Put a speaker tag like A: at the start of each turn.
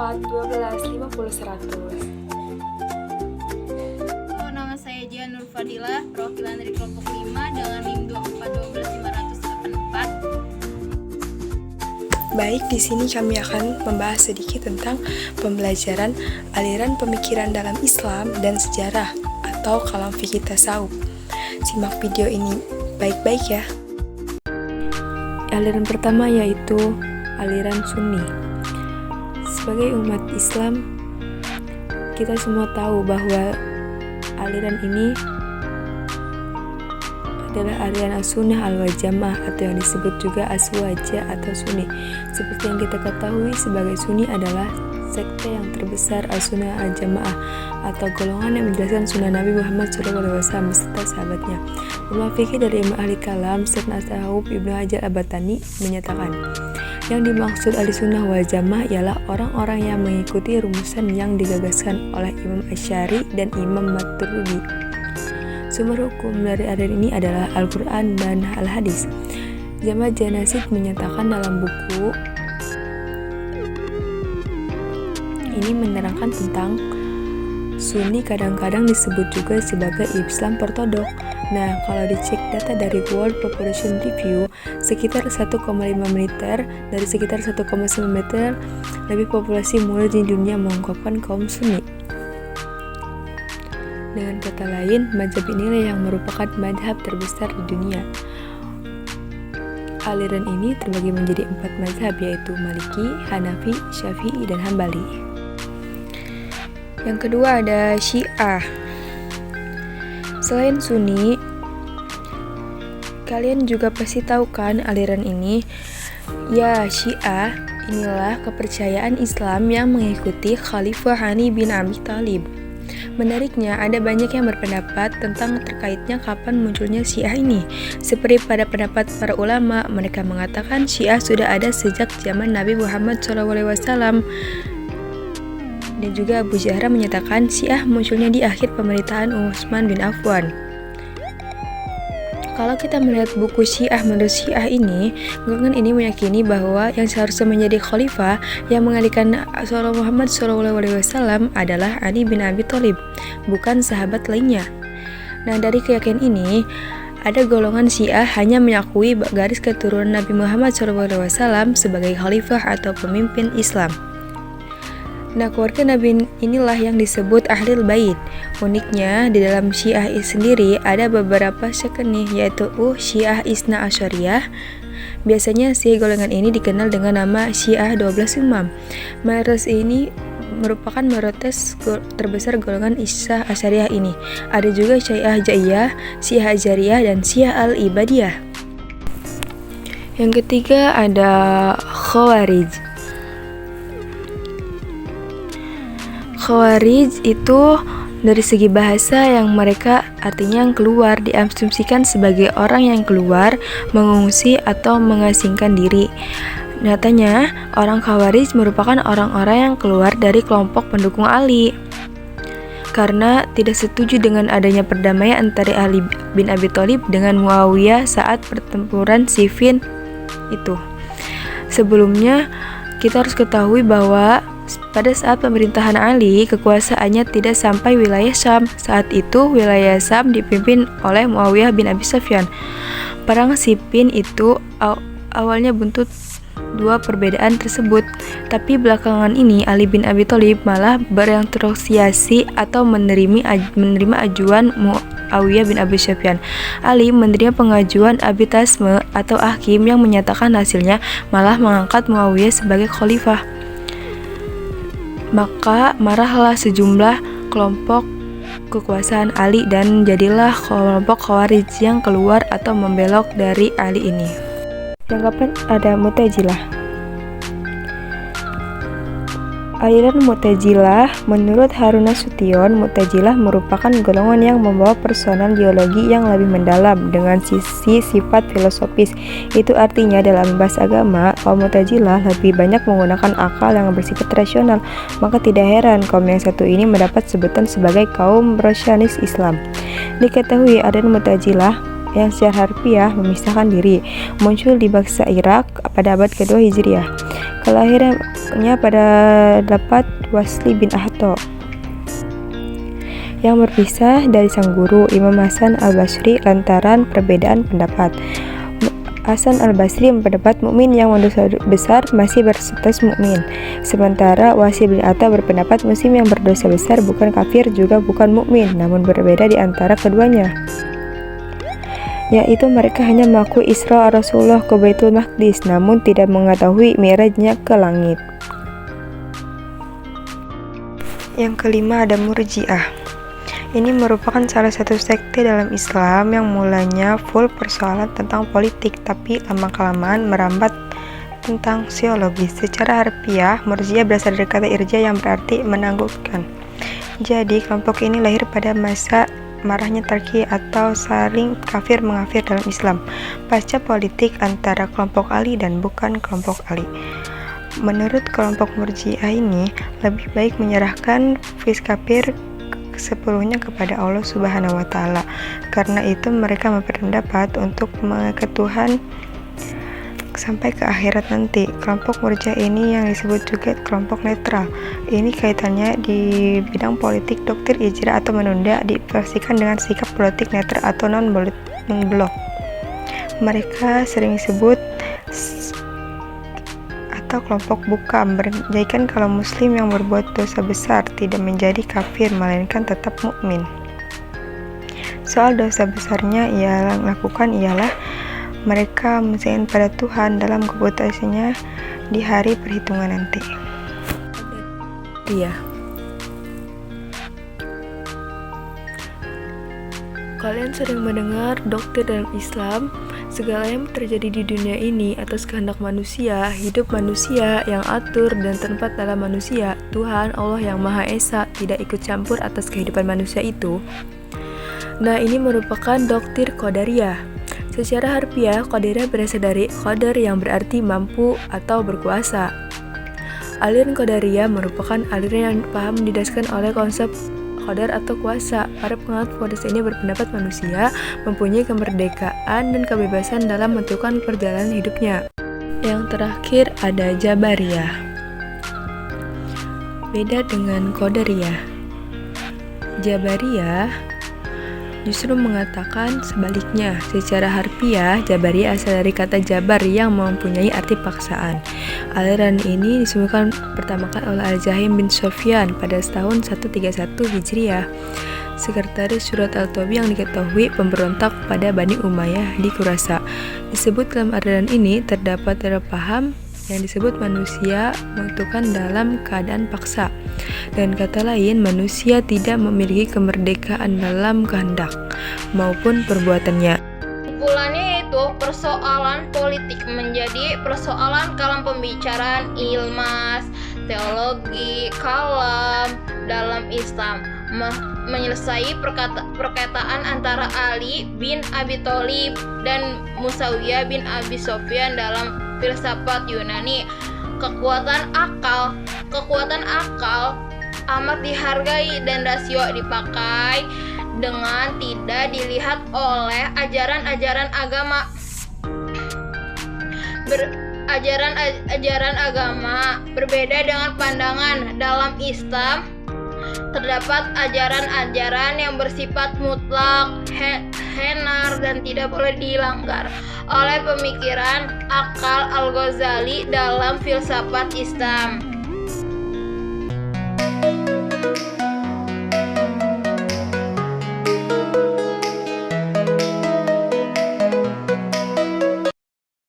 A: 100.
B: Nama saya Jia Nur Fadilah, perwakilan dari kelompok 5 dengan NIM 2412584.
A: Baik, di sini kami akan membahas sedikit tentang pembelajaran aliran pemikiran dalam Islam dan sejarah atau kalam fikih tasawuf. Simak video ini baik-baik ya. Aliran pertama yaitu aliran Sunni. Sebagai umat Islam, kita semua tahu bahwa aliran ini adalah aliran As-Sunnah Al-Wal-Jamaah atau yang disebut juga As-Suwaja atau Sunni. Seperti yang kita ketahui, sebagai Sunni adalah sekte yang terbesar As-Sunnah Al-Jamaah atau golongan yang menjelaskan sunnah Nabi Muhammad SAW beserta sahabatnya. Ulama fikih dari Imam Ahli Kalam Syekhna Tasawuf Ibnu Hajar Al-Batani menyatakan, yang dimaksud ahli sunnah wal jamaah ialah orang-orang yang mengikuti rumusan yang digagaskan oleh Imam Asy'ari dan Imam Maturidi. Sumber hukum dari aliran ini adalah Al-Quran dan Al-Hadis. Jama' Janasid menyatakan dalam buku ini menerangkan tentang Sunni kadang-kadang disebut juga sebagai Islam Ortodok. Nah, kalau dicek data dari World Population Review, sekitar 1,5 meter dari sekitar 1,9 meter lebih populasi muslim di dunia mengungkapkan kaum Sunni. Dengan kata lain, mazhab inilah yang merupakan mazhab terbesar di dunia. Aliran ini terbagi menjadi 4 mazhab, yaitu Maliki, Hanafi, Syafi'i, dan Hambali. Yang kedua ada Syiah. Selain Sunni, kalian juga pasti tahu kan aliran ini? Ya, Syiah inilah kepercayaan Islam yang mengikuti Khalifah Ali bin Abi Thalib. Menariknya, ada banyak yang berpendapat tentang terkaitnya kapan munculnya Syiah ini. Seperti pada pendapat para ulama, mereka mengatakan Syiah sudah ada sejak zaman Nabi Muhammad SAW. Dan juga Abu Zahra menyatakan Syiah munculnya di akhir pemerintahan Utsman bin Affan. Kalau kita melihat buku Syiah menurut Syiah ini, golongan ini meyakini bahwa yang seharusnya menjadi khalifah yang menggantikan Muhammad SAW adalah Ali bin Abi Thalib, bukan sahabat lainnya. Nah, dari keyakinan ini, ada golongan Syiah hanya mengakui garis keturunan Nabi Muhammad SAW sebagai khalifah atau pemimpin Islam. Nah, keluarga Nabi inilah yang disebut Ahlul Bait. Uniknya, di dalam Syiah sendiri ada beberapa sekte nih, yaitu Syiah Isna Asyariyah. Biasanya sih golongan ini dikenal dengan nama Syiah 12 Imam. Mayoritas ini merupakan mayoritas terbesar golongan Isna Asyariyah ini. Ada juga Syiah Jaiyah, Syiah Jariyah, dan Syiah Al-Ibadiyah. Yang ketiga ada Khawarij. Khawarij itu dari segi bahasa yang mereka artinya yang keluar, diasumsikan sebagai orang yang keluar, mengungsi atau mengasingkan diri. Nyatanya, orang Khawarij merupakan orang-orang yang keluar dari kelompok pendukung Ali karena tidak setuju dengan adanya perdamaian antara Ali bin Abi Thalib dengan Muawiyah saat pertempuran Siffin itu. Sebelumnya, kita harus ketahui bahwa pada saat pemerintahan Ali, kekuasaannya tidak sampai wilayah Syam. Saat itu, wilayah Syam dipimpin oleh Muawiyah bin Abi Sufyan. Perang Siffin itu awalnya buntut dua perbedaan tersebut, tapi belakangan ini Ali bin Abi Thalib malah berinterosiasi atau menerima ajuan Muawiyah bin Abi Sufyan. Ali menerima pengajuan Abi Tasme atau hakim yang menyatakan hasilnya malah mengangkat Muawiyah sebagai khalifah. Maka marahlah sejumlah kelompok kekuasaan Ali dan jadilah kelompok Khawarij yang keluar atau membelok dari Ali ini. Yang keempat ada Mu'tazilah. Aliran Mu'tazilah, menurut Harun Nasution, Mu'tazilah merupakan golongan yang membawa personal geologi yang lebih mendalam dengan sisi sifat filosofis. Itu artinya dalam bahasa agama, kaum Mu'tazilah lebih banyak menggunakan akal yang bersifat rasional. Maka tidak heran kaum yang satu ini mendapat sebutan sebagai kaum rasionalis Islam. Diketahui aliran Mu'tazilah yang secara harfiah memisahkan diri, muncul di bangsa Irak pada abad kedua Hijriah. Kelahirannya pada dapat Wasli bin Ahto yang berpisah dari sang guru Imam Hasan al-Basri lantaran perbedaan pendapat. Hasan al-Basri berpendapat mukmin yang berdosa besar masih berstatus mukmin, sementara Wasli bin Ahto berpendapat muslim yang berdosa besar bukan kafir juga bukan mukmin, namun berbeda di antara keduanya, yaitu mereka hanya mengakui Isra Rasulullah ke Baitul Maqdis namun tidak mengetahui Mi'rajnya ke langit. Yang kelima ada Murji'ah. Ini merupakan salah satu sekte dalam Islam yang mulanya full persoalan tentang politik tapi lama-kelamaan merambat tentang teologis. Secara harfiah, Murji'ah berasal dari kata irja yang berarti menangguhkan. Jadi, kelompok ini lahir pada masa marahnya Turki atau saling kafir mengafir dalam Islam pasca politik antara kelompok Ali dan bukan kelompok Ali. Menurut kelompok Murji'ah ini, lebih baik menyerahkan kafir sepenuhnya kepada Allah Subhanahu wa Ta'ala. Karena itu mereka berpendapat untuk mengikat Tuhan sampai ke akhirat nanti. Kelompok Murji'ah ini yang disebut juga kelompok netral. Ini kaitannya di bidang politik. Doktrin ijra atau menunda diversikan dengan sikap politik netral atau non-blok. Mereka sering disebut atau kelompok buka, menjadikan kalau muslim yang berbuat dosa besar tidak menjadi kafir melainkan tetap mukmin. Soal dosa besarnya ia lakukan ialah mereka mensyirikan pada Tuhan dalam keputusannya di hari perhitungan nanti.
C: Iya. Kalian sering mendengar doktrin dalam Islam, segala yang terjadi di dunia ini atas kehendak manusia, hidup manusia yang atur dan tempat dalam manusia, Tuhan Allah yang Maha Esa tidak ikut campur atas kehidupan manusia itu. Nah, ini merupakan doktrin Qadariyah. Secara harfiah, Qadariyah berasal dari qadar yang berarti mampu atau berkuasa. Aliran Qadariyah merupakan aliran yang paham didasarkan oleh konsep qadar atau kuasa. Para penganut filosofi ini berpendapat manusia mempunyai kemerdekaan dan kebebasan dalam menentukan perjalanan hidupnya. Yang terakhir ada Jabariyah. Beda dengan Qadariyah. Jabariyah justru mengatakan sebaliknya. Secara harfiah, Jabariyah asal dari kata jabar yang mempunyai arti paksaan. Aliran ini disebutkan pertama kali oleh Al-Jahim bin Sofyan pada tahun 131 Hijriah, sekretaris Surat Al-Tobi yang diketahui pemberontak pada Bani Umayyah di Khurasan. Disebut dalam aliran ini terdapat paham yang disebut manusia menentukan dalam keadaan paksa. Dan kata lain, manusia tidak memiliki kemerdekaan dalam kehendak maupun perbuatannya.
B: Kumpulannya yaitu persoalan politik menjadi persoalan kalam pembicaraan ilmas, teologi, kalam dalam Islam, menyelesai perkataan antara Ali bin Abi Thalib dan Muawiyah bin Abi Sufyan dalam filsafat Yunani. Kekuatan akal amat dihargai dan rasio dipakai dengan tidak dilihat oleh ajaran-ajaran agama. Ajaran agama berbeda dengan pandangan dalam Islam. Terdapat ajaran-ajaran yang bersifat mutlak, henar dan tidak boleh dilanggar oleh pemikiran akal Al-Ghazali dalam filsafat Islam.